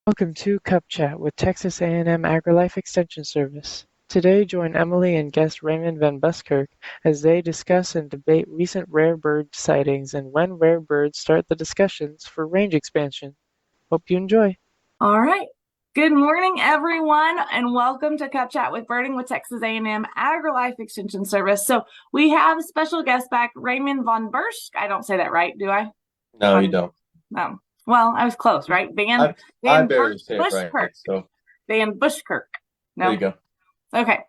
Welcome to Cup Chat with Texas A&M AgriLife Extension Service. Today, join Emily and guest Raymond VanBuskirk as they discuss and debate recent rare bird sightings and when rare birds start the discussions for range expansion. Hope you enjoy. All right. Good morning, everyone, and welcome to Cup Chat with Birding with Texas A&M AgriLife Extension Service. So we have a special guest back, Raymond VanBuskirk. I don't say that right, do I? No, you don't. Well, I was close, right? I barely say it right. So VanBuskirk. No. There you go. Okay,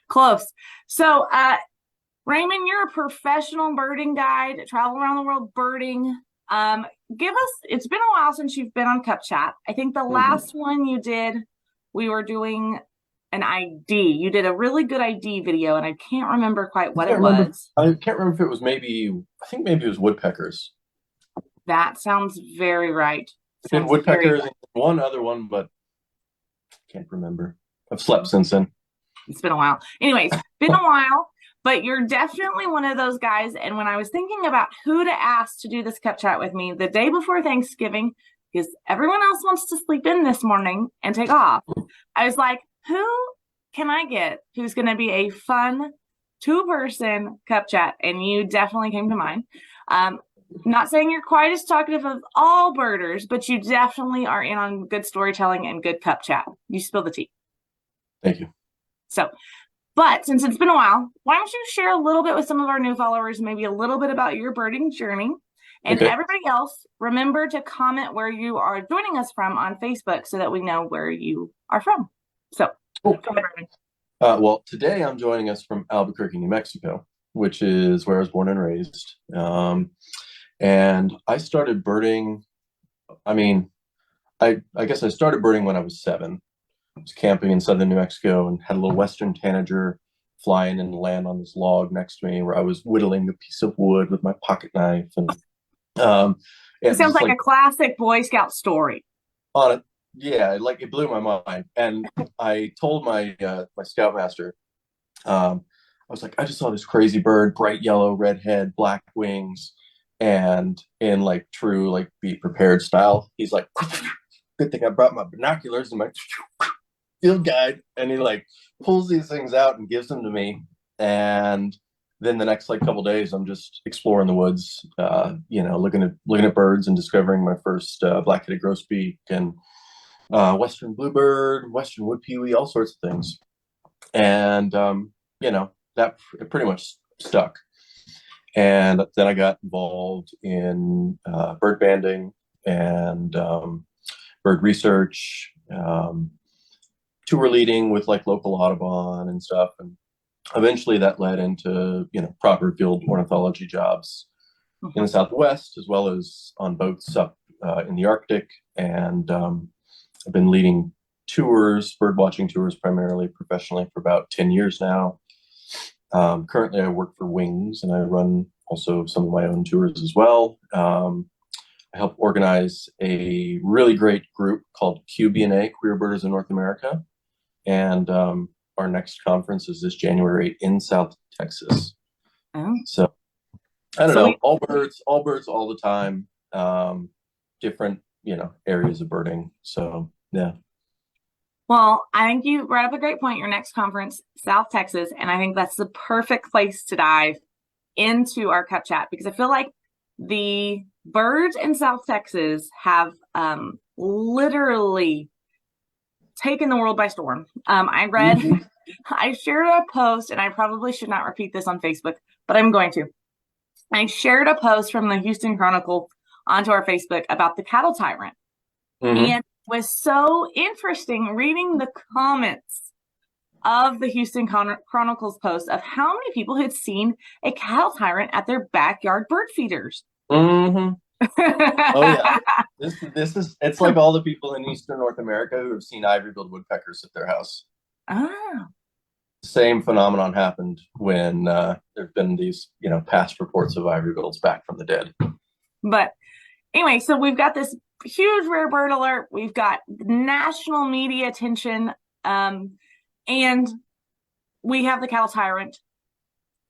close. So, Raymond, you're a professional birding guide, travel around the world birding. It's been a while since you've been on Cup Chat. I think the last one you did, we were doing an ID. You did a really good ID video, and I can't remember quite what it was. I can't remember if it was I think maybe it was woodpeckers. That sounds very right. I did woodpeckers and one other one, but can't remember. I've slept since then. It's been a while. Anyways, been a while. But you're definitely one of those guys. And when I was thinking about who to ask to do this Cup Chat with me the day before Thanksgiving, because everyone else wants to sleep in this morning and take off, I was like, who can I get who's going to be a fun two-person Cup Chat? And you definitely came to mind. Not saying you're quite as talkative of all birders, but you definitely are in on good storytelling and good Cup Chat. You spill the tea. Thank you. But since it's been a while, why don't you share a little bit with some of our new followers, maybe a little bit about your birding journey. And everybody else, remember to comment where you are joining us from on Facebook so that we know where you are from. So, go ahead, Raymond. Well, today I'm joining us from Albuquerque, New Mexico, which is where I was born and raised. And I started birding, I guess I started birding when I was 7. I was camping in southern New Mexico and had a little western tanager fly in and land on this log next to me where I was whittling a piece of wood with my pocket knife. And it sounds like a classic Boy Scout story. On it, yeah, it blew my mind. And I told my my scoutmaster, I was like, I just saw this crazy bird, bright yellow, red head, black wings, and in true be prepared style, he's like, good thing I brought my binoculars and my field guide, and he pulls these things out and gives them to me. And then the next couple days I'm just exploring the woods, looking at birds and discovering my first black-headed grosbeak and western bluebird, western wood pewee, all sorts of things. And that pretty much stuck. And then I got involved in bird banding and bird research, tour leading with local Audubon and stuff, and eventually that led into proper field ornithology jobs in the Southwest as well as on boats up in the Arctic. And I've been leading tours, bird watching tours, primarily professionally for about 10 years now. Currently I work for Wings and I run also some of my own tours as well. I help organize a really great group called QBNA, Queer Birders in North America. And our next conference is this January in South Texas. So I don't know, all birds all the time, different, areas of birding. So, yeah. Well, I think you brought up a great point. Your next conference, South Texas, and I think that's the perfect place to dive into our Cup Chat, because I feel like the birds in South Texas have literally taken the world by storm. I shared a post, and I probably should not repeat this on Facebook, but I'm going to. I shared a post from the Houston Chronicle onto our Facebook about the cattle tyrant. And it was so interesting reading the comments of the Houston Chronicle's post of how many people had seen a cattle tyrant at their backyard bird feeders. Oh yeah, it's like all the people in Eastern North America who have seen ivory-billed woodpeckers at their house. Same phenomenon happened when there've been these past reports of ivory-bills back from the dead. But anyway, so we've got this huge rare bird alert. We've got national media attention, and we have the cattle tyrant.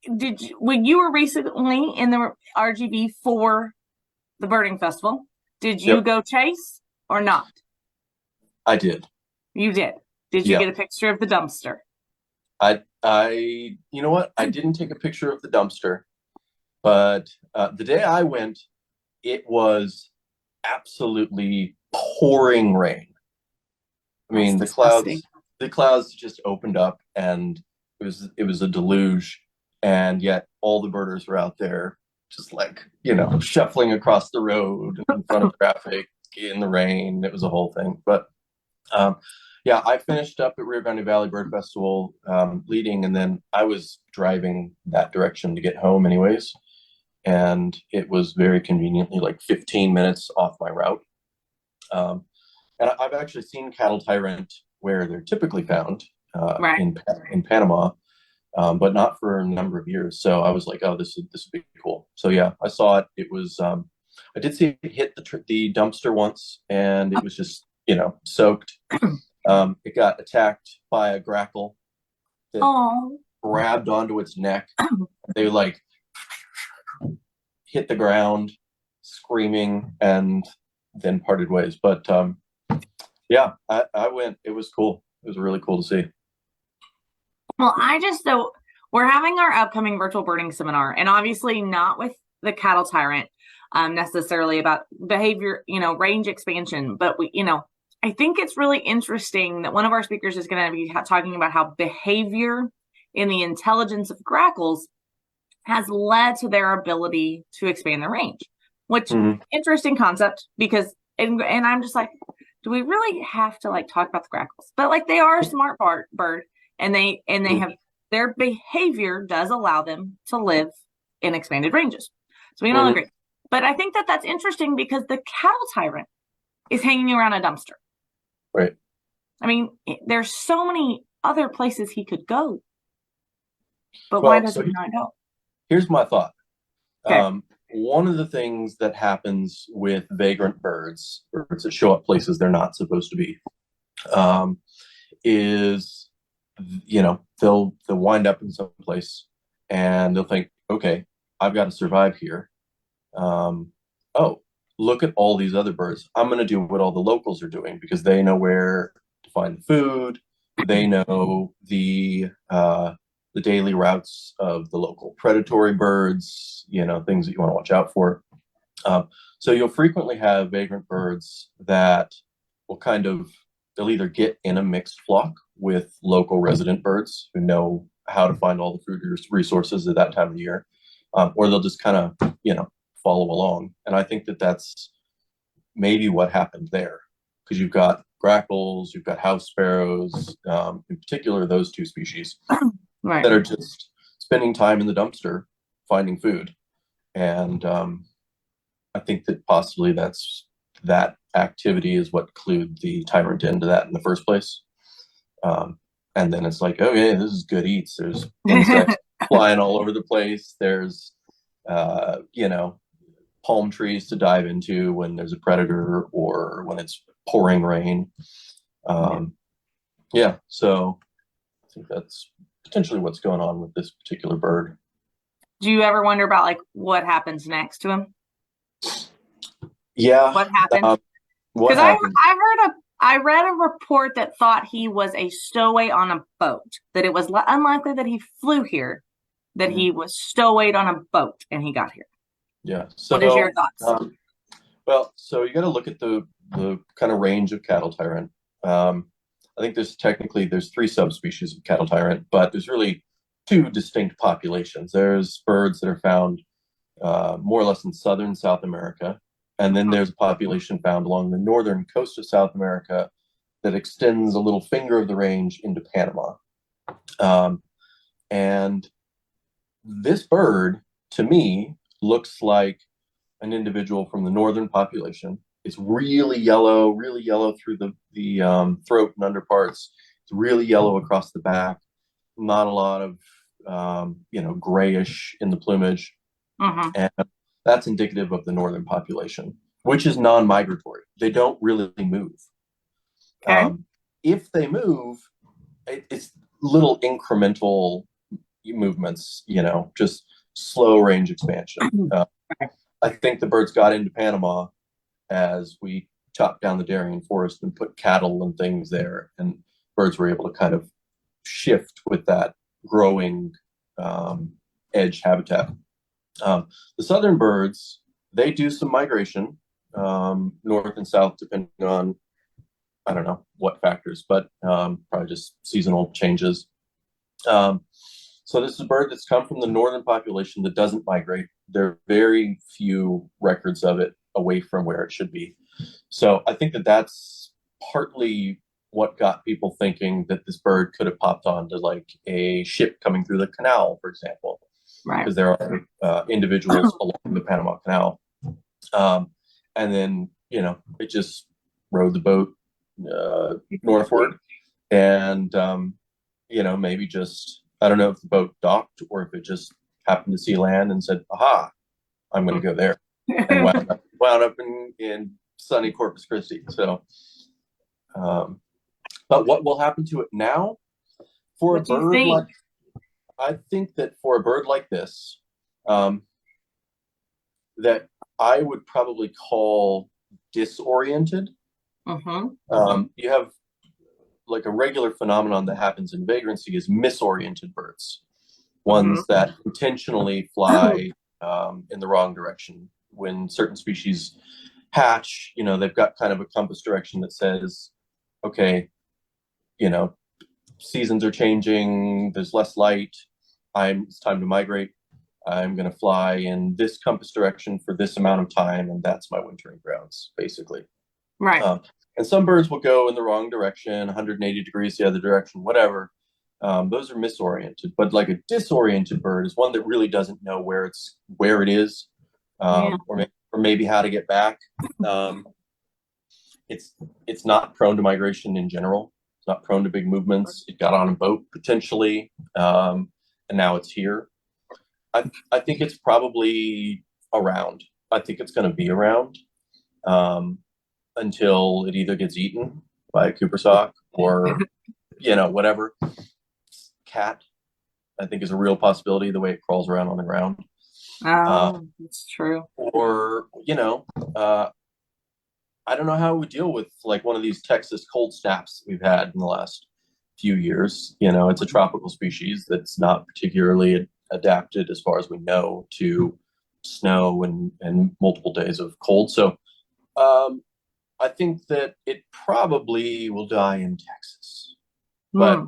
When you were recently in the RGV for the birding festival, did you go chase or not? I did. You did. Did you Yeah. get a picture of the dumpster? You know what? I didn't take a picture of the dumpster, but the day I went, it was absolutely pouring rain. I That's mean, disgusting. the clouds just opened up, and it was a deluge, and yet all the birders were out there, just like shuffling across the road in front of traffic in the rain. It was a whole thing, but um, yeah, I finished up at Rio Grande Valley Bird Festival leading, and then I was driving that direction to get home, anyways, and it was very conveniently like 15 minutes off my route. Um, and I've actually seen cattle tyrant where they're typically found Right. in Panama, but not for a number of years. So I was like, oh, this would be cool. So yeah, I saw it. It was I did see it hit the dumpster once, and it was just soaked. It got attacked by a grackle that Oh. grabbed onto its neck. They like hit the ground, screaming, and then parted ways. But yeah, I went. It was cool. It was really cool to see. Well, so we're having our upcoming virtual birding seminar, and obviously not with the cattle tyrant necessarily about behavior, range expansion, but I think it's really interesting that one of our speakers is going to be talking about how behavior in the intelligence of grackles has led to their ability to expand their range, which interesting concept because, and I'm just like, do we really have to like talk about the grackles? But like they are a smart bird, and they have their behavior does allow them to live in expanded ranges. So we can all agree. But I think that that's interesting because the cattle tyrant is hanging around a dumpster. Right. I mean, there's so many other places he could go, but why does he not go? Here's my thought. Okay. One of the things that happens with vagrant birds that show up places they're not supposed to be, is they'll wind up in some place and they'll think, okay, I've got to survive here. Oh, look at all these other birds. I'm going to do what all the locals are doing because they know where to find the food. They know the daily routes of the local predatory birds, things that you want to watch out for. So you'll frequently have vagrant birds that they'll either get in a mixed flock with local resident birds who know how to find all the food resources at that time of year, or they'll just kind of, follow along. And I think that that's maybe what happened there, because you've got grackles, you've got house sparrows, in particular those two species Right. that are just spending time in the dumpster finding food. And I think that possibly that activity is what clued the tyrant into that in the first place. And then it's like, okay, this is good eats. There's insects flying all over the place. There's, palm trees to dive into when there's a predator or when it's pouring rain. Yeah, so I think that's potentially what's going on with this particular bird. Do you ever wonder about like what happens next to him? Yeah. What happened? What happened? I read a report that thought he was a stowaway on a boat, that it was unlikely that he flew here, that he was stowawayed on a boat and he got here. Yeah. So what is your thoughts? Well, so you got to look at the kind of range of cattle tyrant. I think there's three subspecies of cattle tyrant, but there's really two distinct populations. There's birds that are found more or less in southern South America, and then there's a population found along the northern coast of South America that extends a little finger of the range into Panama. And this bird, to me, looks like an individual from the northern population. It's really yellow through the throat and underparts. It's really yellow across the back. Not a lot of grayish in the plumage, and that's indicative of the northern population, which is non-migratory. They don't really move. Okay. If they move, it's little incremental movements, just slow range expansion. I think the birds got into Panama as we chopped down the Darien forest and put cattle and things there, and birds were able to kind of shift with that growing edge habitat. The southern birds, they do some migration, north and south, depending on, I don't know what factors, but probably just seasonal changes. So this is a bird that's come from the northern population that doesn't migrate. There are very few records of it away from where it should be. So I think that that's partly what got people thinking that this bird could have popped onto like a ship coming through the canal, for example, Right. because there are individuals along the Panama Canal. And then, it just rode the boat northward, and, maybe just, I don't know if the boat docked or if it just happened to see land and said, aha, I'm going to go there, and wound up in sunny Corpus Christi. So, but what will happen to it now? For a bird like, I think that for a bird like this, that I would probably call disoriented. You have like a regular phenomenon that happens in vagrancy is misoriented birds, ones that intentionally fly in the wrong direction. When certain species hatch, they've got kind of a compass direction that says, okay, seasons are changing, there's less light, it's time to migrate. I'm going to fly in this compass direction for this amount of time, and that's my wintering grounds, basically. Right. And some birds will go in the wrong direction, 180 degrees the other direction, whatever. Those are misoriented. But like a disoriented bird is one that really doesn't know where it is, or maybe how to get back. It's not prone to migration in general. It's not prone to big movements. It got on a boat potentially, and now it's here. I think it's probably around. I think it's going to be around until it either gets eaten by a Cooper sock or, whatever. Cat, I think, is a real possibility, the way it crawls around on the ground. That's true. Or, I don't know how we deal with like one of these Texas cold snaps we've had in the last few years. It's a tropical species that's not particularly adapted, as far as we know, to snow and multiple days of cold. So I think that it probably will die in Texas, but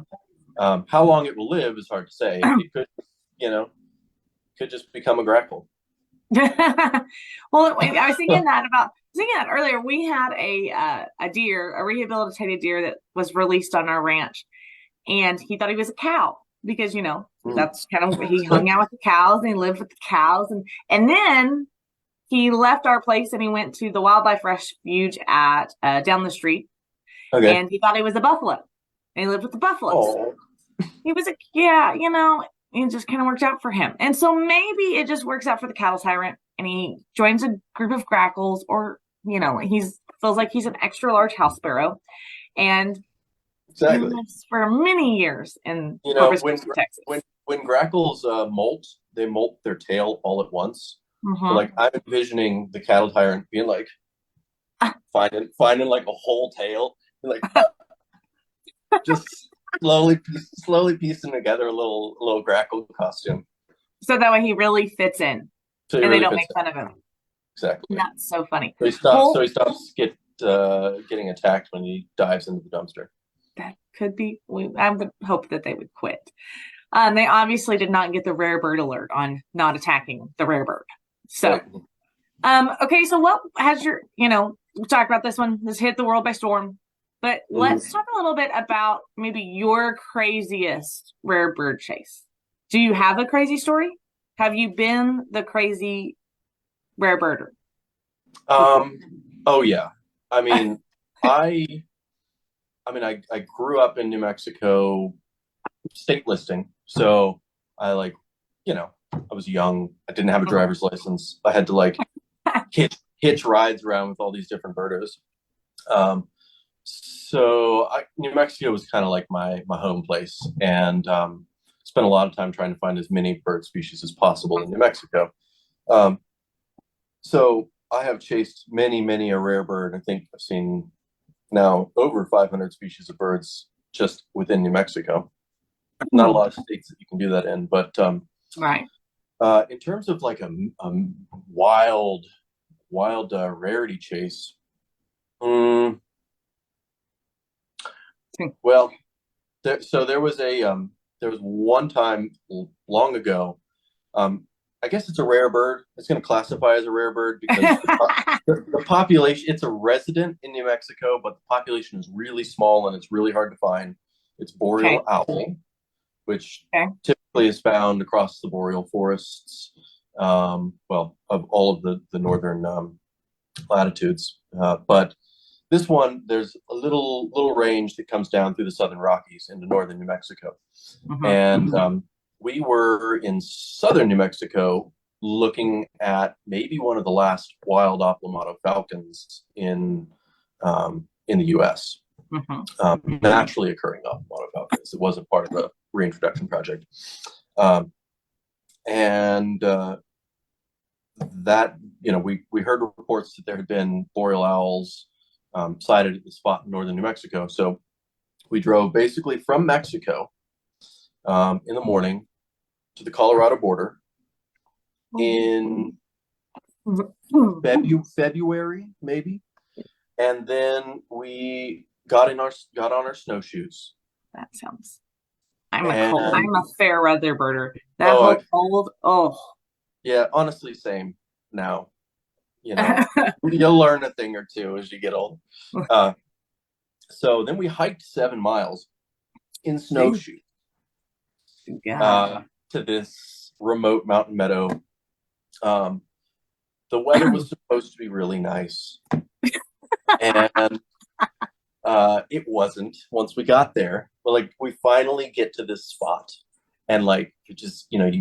how long it will live is hard to say. It could just become a grackle. Well, I was thinking that earlier. We had a deer, a rehabilitated deer that was released on our ranch, and he thought he was a cow because that's kind of, he hung out with the cows and he lived with the cows, and then he left our place and he went to the wildlife refuge at down the street. Okay. And he thought he was a buffalo, and he lived with the buffaloes. Oh. He was it just kind of worked out for him. And so maybe it just works out for the cattle tyrant, and he joins a group of grackles, or he feels like he's an extra large house sparrow, and exactly. he lives for many years in Texas. When grackles molt, they molt their tail all at once. So like I'm envisioning the cattle tyrant being like finding like a whole tail, and like just slowly piecing together a little grackle costume. So that way he really fits in, and they don't make fun of him. Exactly. That's so funny. So he stops getting attacked when he dives into the dumpster. That could be. I would hope that they would quit. They obviously did not get the rare bird alert on not attacking the rare bird. So, okay. So what has your, we talked about this one. This hit the world by storm. But let's talk a little bit about maybe your craziest rare bird chase. Do you have a crazy story? Have you been the crazy rare birder? Oh yeah. I mean, I grew up in New Mexico, state listing. So I I was young. I didn't have a driver's license. I had to like hitch rides around with all these different birders. So New Mexico was kind of like my home place, and spent a lot of time trying to find as many bird species as possible in New Mexico. So I have chased many a rare bird. I think I've seen now over 500 species of birds just within New Mexico. Not a lot of states that you can do that in, but Right. in terms of like a wild, rarity chase, mm, well, so there was one time long ago. I guess it's a rare bird. It's going to classify as a rare bird because the population. It's a resident in New Mexico, but the population is really small and it's really hard to find. It's Okay. boreal owl, which Okay. typically is found across the boreal forests. Well, of all of the northern latitudes, but this one, there's a little range that comes down through the southern Rockies into northern New Mexico, and we were in southern New Mexico looking at maybe one of the last wild Oplomato falcons in the U.S. Naturally occurring Oplomato falcons. It wasn't part of the reintroduction project, and that we heard reports that there had been boreal owls sighted at the spot in northern New Mexico. So we drove basically from Mexico in the morning to the Colorado border in February, maybe, and then we got on our snowshoes. That sounds. I'm a fair weather birder. That Oh, whole cold. Oh, yeah, honestly, same now. You'll learn a thing or two as you get old. So then we hiked 7 miles in snowshoes to this remote mountain meadow. The weather was supposed to be really nice, and it wasn't. Once we got there, but like we finally get to this spot, and like you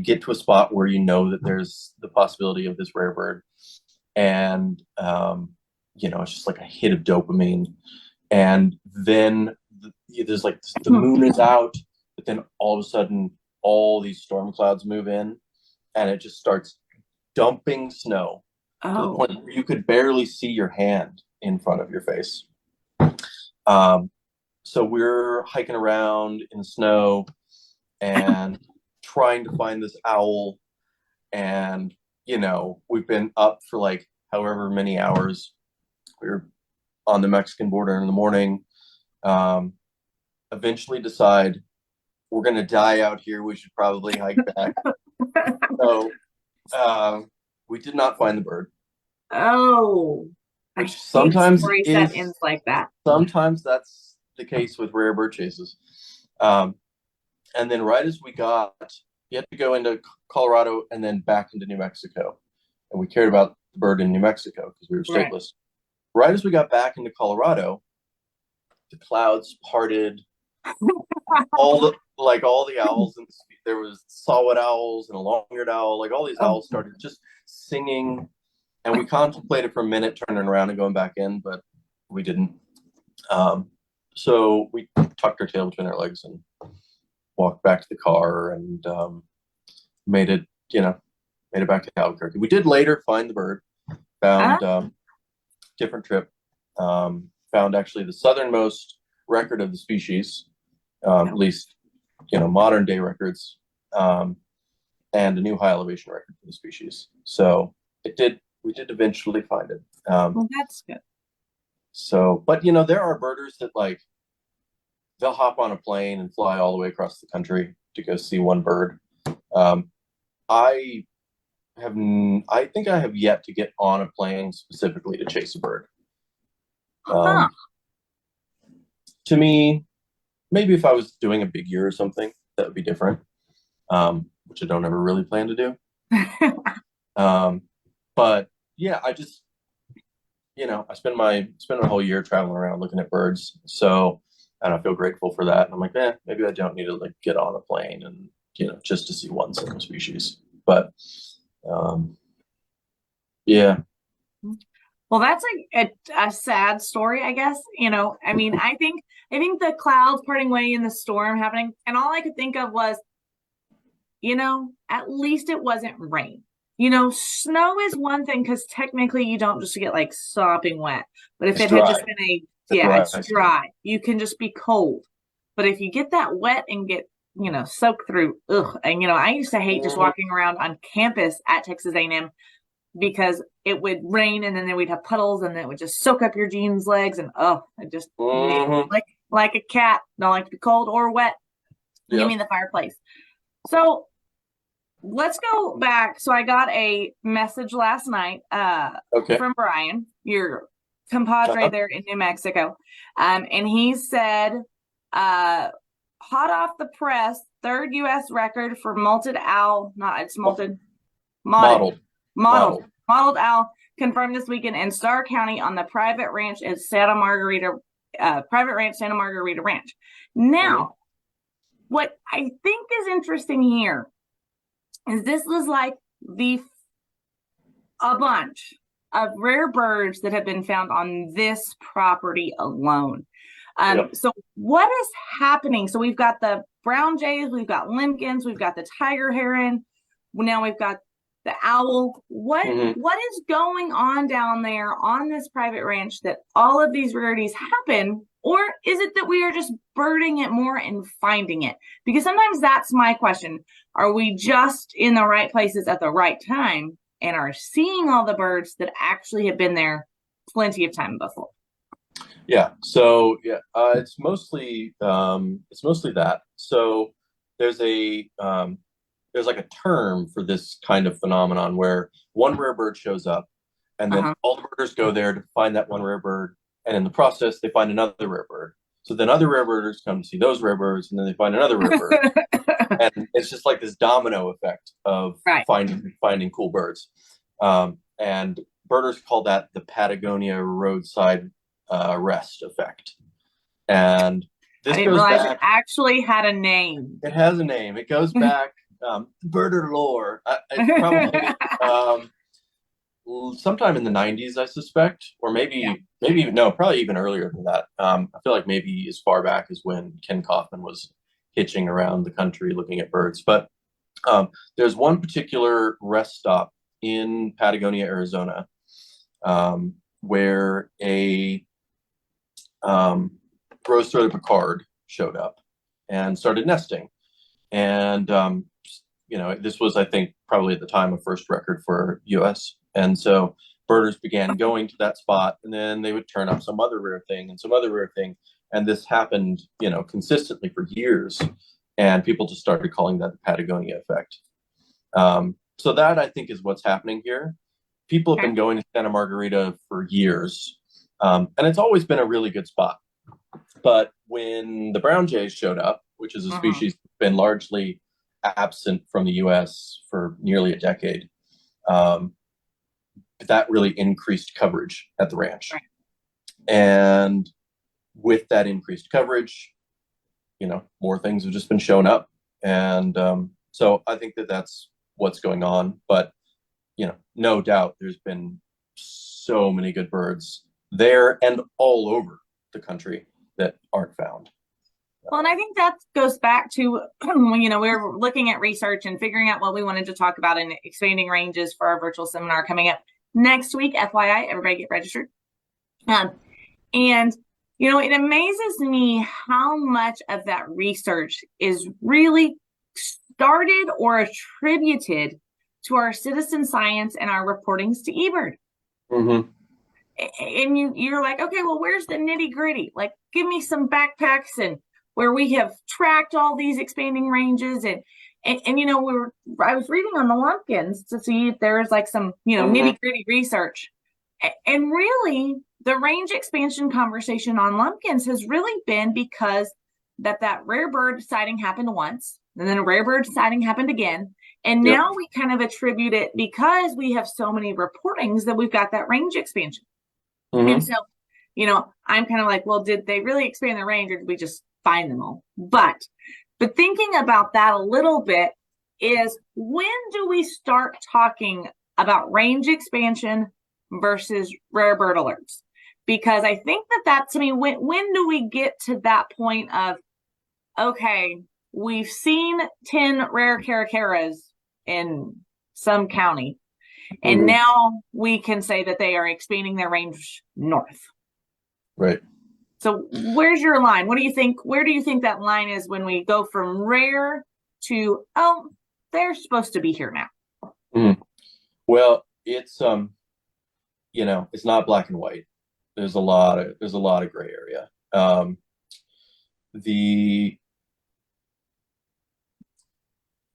get to a spot where that there's the possibility of this rare bird, and it's just like a hit of dopamine, and then there's like the moon is out, but then all of a sudden all these storm clouds move in, and it just starts dumping snow to the point where you could barely see your hand in front of your face. So we're hiking around in the snow and trying to find this owl, and we've been up for like however many hours. We're on the Mexican border in the morning. Eventually decide we're going to die out here. We should probably hike back. So we did not find the bird. Oh, which sometimes stories that ends like that. Sometimes that's the case with rare bird chases. And then right as you had to go into Colorado and then back into New Mexico. And we cared about the bird in New Mexico because we were stateless. Right as we got back into Colorado, the clouds parted. all the owls, and there was saw-whet owls and a long-eared owl. Like all these owls started just singing, and we contemplated for a minute turning around and going back in, but we didn't. So we tucked our tail between our legs and walked back to the car and made it back to Albuquerque. We did later find the bird. Found different trip. Found actually the southernmost record of the species, at least modern day records, and a new high elevation record for the species. So we did eventually find it. Well, that's good. So, but there are birders that they'll hop on a plane and fly all the way across the country to go see one bird. I think I have yet to get on a plane specifically to chase a bird. To me, maybe if I was doing a big year or something, that would be different, which I don't ever really plan to do. But yeah, I just, I spend my whole year traveling around looking at birds. So, and I feel grateful for that. And I'm like, maybe I don't need to get on a plane and, just to see one single species. But, yeah. Well, that's a sad story, I guess. I mean, I think the clouds parting way and the storm happening, and all I could think of was, at least it wasn't rain. Snow is one thing because technically you don't just get like sopping wet. But if It's it had just dry. been It's it's dry. dry. You can just be cold. But if you get that wet and get, soaked through, ugh. And, I used to hate just Mhm. walking around on campus at Texas A&M because it would rain and then we'd have puddles and it would just soak up your jeans legs and it just Mhm. like a cat. Don't like to be cold or wet. Give me Yep. the fireplace. So let's go back. So I got a message last night Okay. from Brian, your compadre Uh-huh. there in New Mexico. And he said, hot off the press, third U.S. record for malted owl. Not it's malted, modded, Modeled. modeled, Modeled. modeled owl confirmed this weekend in Starr County on the private ranch at Santa Margarita, private ranch Santa Margarita Ranch. Mhm. Now, what I think is interesting here is this was like a bunch of rare birds that have been found on this property alone. Yep. So what is happening? So we've got the brown jays, we've got limpkins, we've got the tiger heron. Now we've got the owl. Mhm. What is going on down there on this private ranch that all of these rarities happen? Or is it that we are just birding it more and finding it? Because sometimes that's my question. Are we just in the right places at the right time and are seeing all the birds that actually have been there plenty of time before? Yeah. So yeah, it's mostly that. So there's a there's like a term for this kind of phenomenon where one rare bird shows up, and then Uh-huh. all the birders go there to find that one rare bird, and in the process they find another rare bird. So then other rare birders come to see those rare birds, and then they find another rare bird, and it's just like this domino effect of Right. finding cool birds. And birders call that the Patagonia roadside rest effect. And I this didn't goes realize it back. actually had a name. It has a name. It goes back. Birder lore. It's probably sometime in the '90s, I suspect, or Yeah. maybe even no, probably even earlier than that. I feel like maybe as far back as when Ken Kaufman was hitching around the country looking at birds. But there's one particular rest stop in Patagonia, Arizona, where a rose-throated Picard showed up and started nesting. And this was, I think, probably at the time a first record for U.S. And so birders began going to that spot, and then they would turn up some other rare thing and some other rare thing, and this happened, consistently for years. And people just started calling that the Patagonia effect. So that I think is what's happening here. People have Okay. been going to Santa Margarita for years, and it's always been a really good spot. But when the brown jays showed up, which is a Uh-huh. species that's been largely absent from the U.S. for nearly a decade, um, that really increased coverage at the ranch. Right. And with that increased coverage, more things have just been showing up. And so I think that that's what's going on. But, no doubt there's been so many good birds there and all over the country that aren't found. Well, and I think that goes back to when, we were looking at research and figuring out what we wanted to talk about in expanding ranges for our virtual seminar coming up next week. FYI, everybody get registered. And it amazes me how much of that research is really started or attributed to our citizen science and our reportings to eBird. Mm-hmm. And you're like, okay, well, where's the nitty gritty? Like, give me some backpacks and where we have tracked all these expanding ranges and I was reading on the lumpkins to see if there was like some Mm-hmm. nitty gritty research, and really the range expansion conversation on lumpkins has really been because that rare bird sighting happened once, and then a rare bird sighting happened again, and Yep. now we kind of attribute it because we have so many reportings that we've got that range expansion. Mm-hmm. And so, I'm kind of like, well, did they really expand the range or did we just find them all? But thinking about that a little bit is, when do we start talking about range expansion versus rare bird alerts? Because I think that's, when do we get to that point of, okay, we've seen 10 rare caracaras in some county. And now we can say that they are expanding their range north. Right. So where's your line? What do you think? Where do you think that line is when we go from rare to, oh, they're supposed to be here now? Well, it's it's not black and white. There's a lot of gray area. The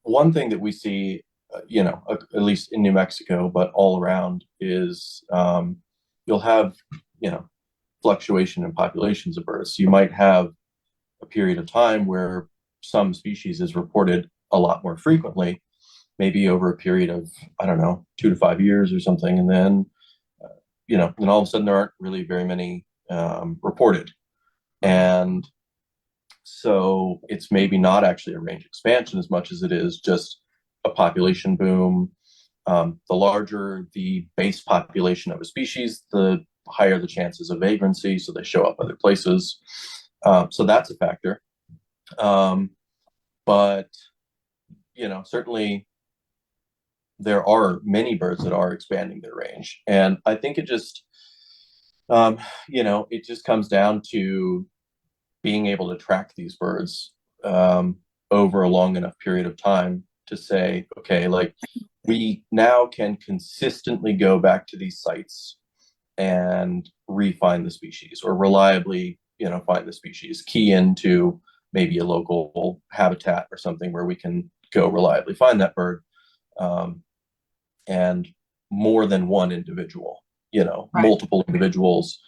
one thing that we see, at least in New Mexico, but all around, is you'll have, fluctuation in populations of birds. You might have a period of time where some species is reported a lot more frequently, maybe over a period of, I don't know, 2 to 5 years or something. And then, then all of a sudden there aren't really very many reported. And so it's maybe not actually a range expansion as much as it is just a population boom. The larger the base population of a species, the higher the chances of vagrancy, so they show up other places. So that's a factor. But, certainly there are many birds that are expanding their range. And I think it just, it just comes down to being able to track these birds over a long enough period of time to say, okay, like we now can consistently go back to these sites and refine the species, or reliably, find the species, key into maybe a local habitat or something where we can go reliably find that bird, and more than one individual, right. Multiple individuals.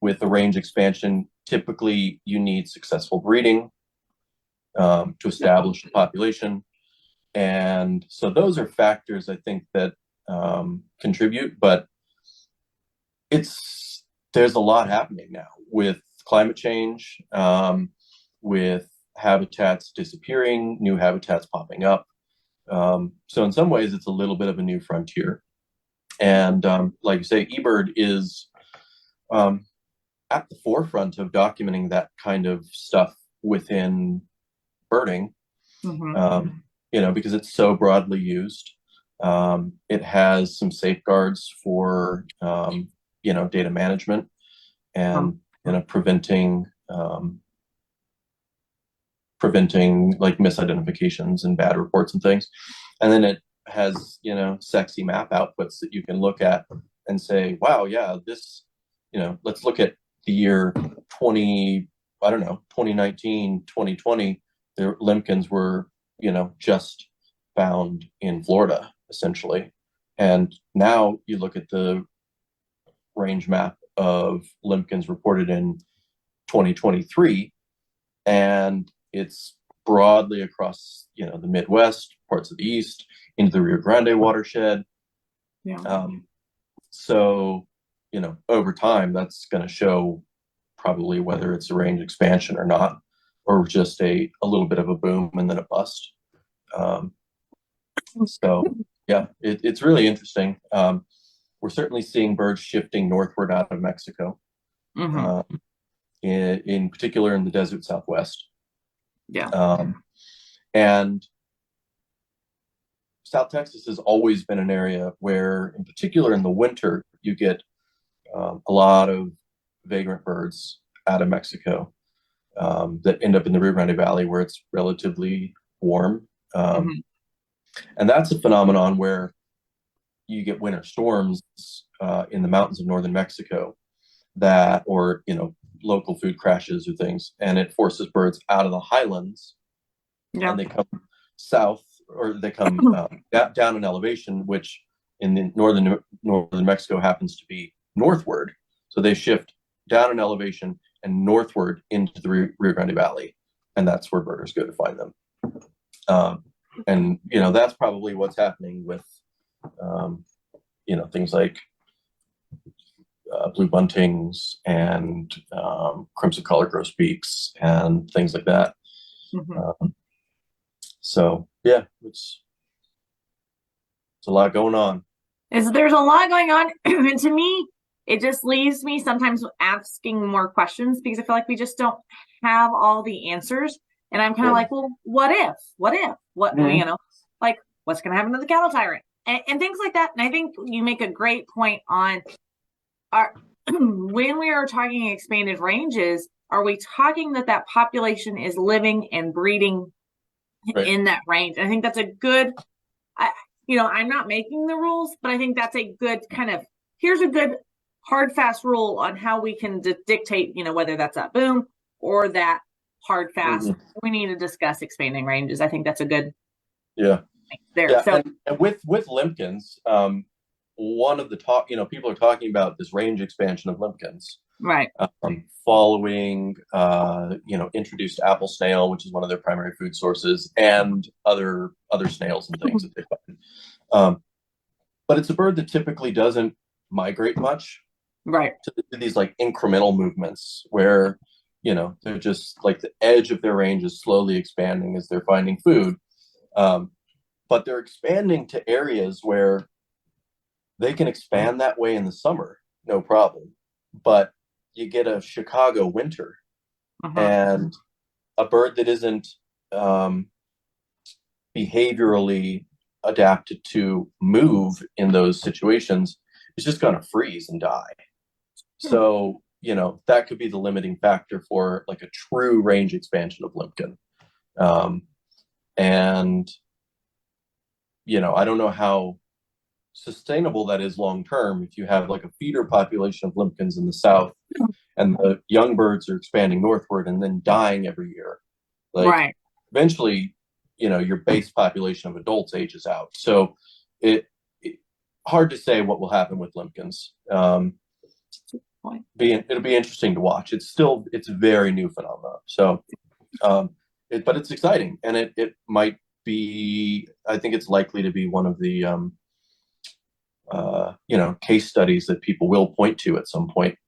With the range expansion, typically you need successful breeding to establish a population. And so those are factors I think that contribute, but there's a lot happening now with climate change, with habitats disappearing, new habitats popping up. So in some ways it's a little bit of a new frontier. And like you say, eBird is at the forefront of documenting that kind of stuff within birding, because it's so broadly used. It has some safeguards for, data management and, preventing like misidentifications and bad reports and things. And then it has, sexy map outputs that you can look at and say, wow, yeah, this, let's look at the year 2019, 2020, the limpkins were, just found in Florida, essentially. And now you look at the range map of limpkins reported in 2023, and it's broadly across, the Midwest, parts of the East, into the Rio Grande watershed. Yeah. So, over time, that's going to show probably whether it's a range expansion or not, or just a little bit of a boom and then a bust. So, yeah, it's really interesting. We're certainly seeing birds shifting northward out of Mexico, in particular in the desert Southwest. Yeah. And South Texas has always been an area where, in particular in the winter, you get a lot of vagrant birds out of Mexico that end up in the Rio Grande Valley, where it's relatively warm. And that's a phenomenon where you get winter storms in the mountains of northern Mexico or local food crashes or things, and it forces birds out of the highlands, and they come south, or they come down in elevation, which in the northern Mexico happens to be northward. So they shift down in elevation and northward into the Rio Grande Valley, and that's where birders go to find them. And that's probably what's happening with things like blue buntings and crimson color grosbeaks and things like that. So yeah, it's a lot going on. There's a lot going on, and to me, it just leaves me sometimes asking more questions, because I feel like we just don't have all the answers. And I'm kind of like, well, what if, like, what's going to happen to the cattle tyrant? and things like that. And I think you make a great point on our when we are talking expanded ranges, are we talking that population is living and breeding Right. in that range? I think that's a good, I'm not making the rules, but I think that's a good kind of, here's a good hard, fast rule on how we can dictate, whether that's a boom or that hard, fast. Mhm. We need to discuss expanding ranges. I think that's a good Yeah. thing there. Yeah. So, And with limpkins, one of the talk, people are talking about this range expansion of limpkins. right. Following, introduced apple snail, which is one of their primary food sources, and other snails and things that they find. But it's a bird that typically doesn't migrate much. Right. To these like incremental movements where, they're just like the edge of their range is slowly expanding as they're finding food. But they're expanding to areas where they can expand that way in the summer, no problem. But you get a Chicago winter and a bird that isn't behaviorally adapted to move in those situations is just going to freeze and die. So, that could be the limiting factor for like a true range expansion of limpkin. And, I don't know how sustainable that is long term if you have like a feeder population of limpkins in the south and the young birds are expanding northward and then dying every year. Like right. eventually, your base population of adults ages out. So it hard to say what will happen with limpkins. It'll be interesting to watch. It's a very new phenomenon. So, but it's exciting, and it might be. I think it's likely to be one of the case studies that people will point to at some point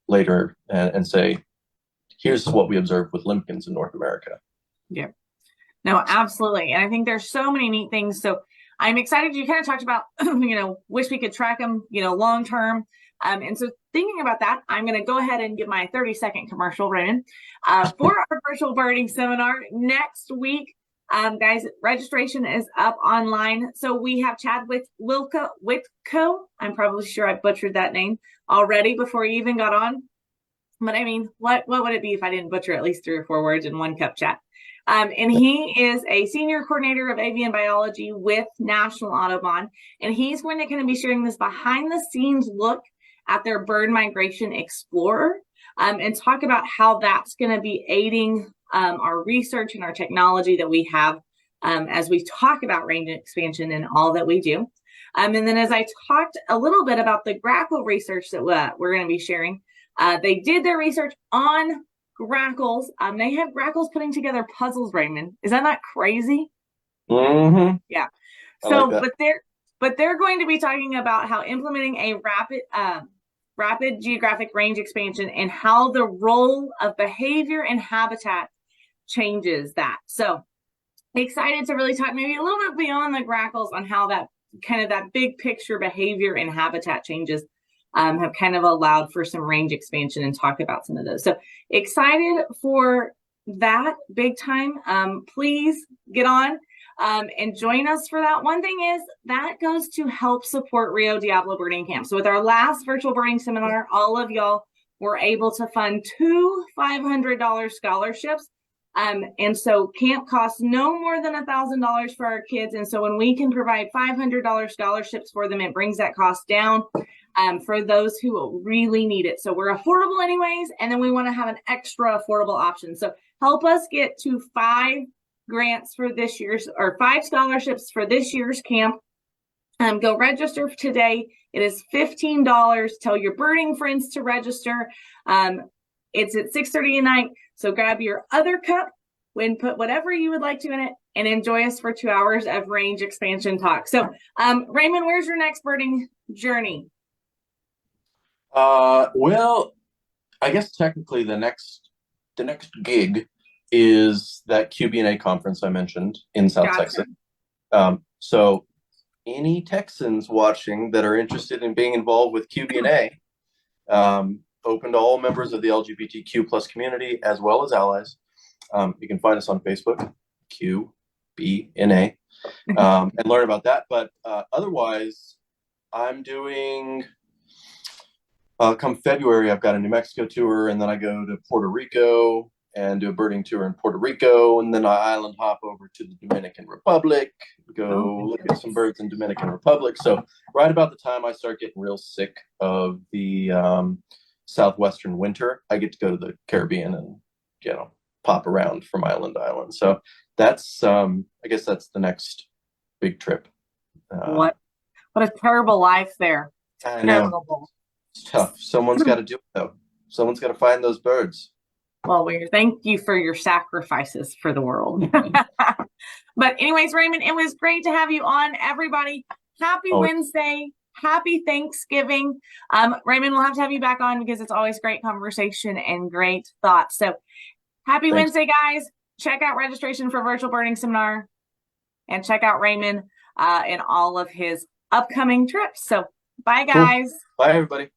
later and say, here's what we observed with limpkins in North America. Yeah. No, absolutely. And I think there's so many neat things. So I'm excited. You kind of talked about, wish we could track them, long term. And so thinking about that, I'm going to go ahead and give my 30-second commercial, Raymond, for our virtual birding seminar next week. Guys, registration is up online. So we have Chad with Whitco. I'm probably sure I butchered that name already before you even got on. But I mean, what would it be if I didn't butcher at least 3 or 4 words in one cup chat? And he is a senior coordinator of avian biology with National Audubon. And he's going to kind of be sharing this behind the scenes look at their Bird Migration Explorer and talk about how that's going to be aiding our research and our technology that we have as we talk about range expansion and all that we do. And then as I talked a little bit about the grackle research that we're going to be sharing, they did their research on grackles. They have grackles putting together puzzles, Raymond. Is that not crazy? Mm-hmm. Yeah. So, like but they're going to be talking about how implementing a rapid geographic range expansion and how the role of behavior and habitat changes that. So excited to really talk maybe a little bit beyond the grackles on how that kind of that big picture behavior and habitat changes have kind of allowed for some range expansion and talk about some of those. So excited for that big time. Please get on and join us for that. One thing is that goes to help support Rio Diablo Birding Camp. So with our last virtual birding seminar, all of y'all were able to fund 2 $500 scholarships. And so camp costs no more than $1,000 for our kids. And so when we can provide $500 scholarships for them, it brings that cost down for those who really need it. So we're affordable anyways, and then we want to have an extra affordable option. So help us get to 5 grants for this year's, or 5 scholarships for this year's camp. Go register today. It is $15. Tell your birding friends to register. It's at 6:30 at night. So grab your other cup, put whatever you would like to in it, and enjoy us for 2 hours of range expansion talk. So, Raymond, where's your next birding journey? Well, I guess technically the next gig is that QB&A conference I mentioned in South Texas. So any Texans watching that are interested in being involved with QB&A, open to all members of the LGBTQ plus community as well as allies. You can find us on Facebook, Q BNA, and learn about that. But otherwise, I'm doing. Come February, I've got a New Mexico tour, and then I go to Puerto Rico and do a birding tour in Puerto Rico, and then I island hop over to the Dominican Republic, go look at some birds in Dominican Republic. So right about the time I start getting real sick of the southwestern winter, I get to go to the Caribbean and pop around from island to island. So that's I guess that's the next big trip. What a terrible life there. I know. Terrible. It's tough. Someone's got to do it though. Someone's got to find those birds. Well, thank you for your sacrifices for the world. But anyways, Raymond, it was great to have you on. Everybody, happy Wednesday. Happy Thanksgiving. Raymond, we'll have to have you back on because it's always great conversation and great thoughts. So happy Wednesday, guys. Check out registration for virtual birding seminar and check out Raymond and all of his upcoming trips. So bye, guys. Cool. Bye, everybody.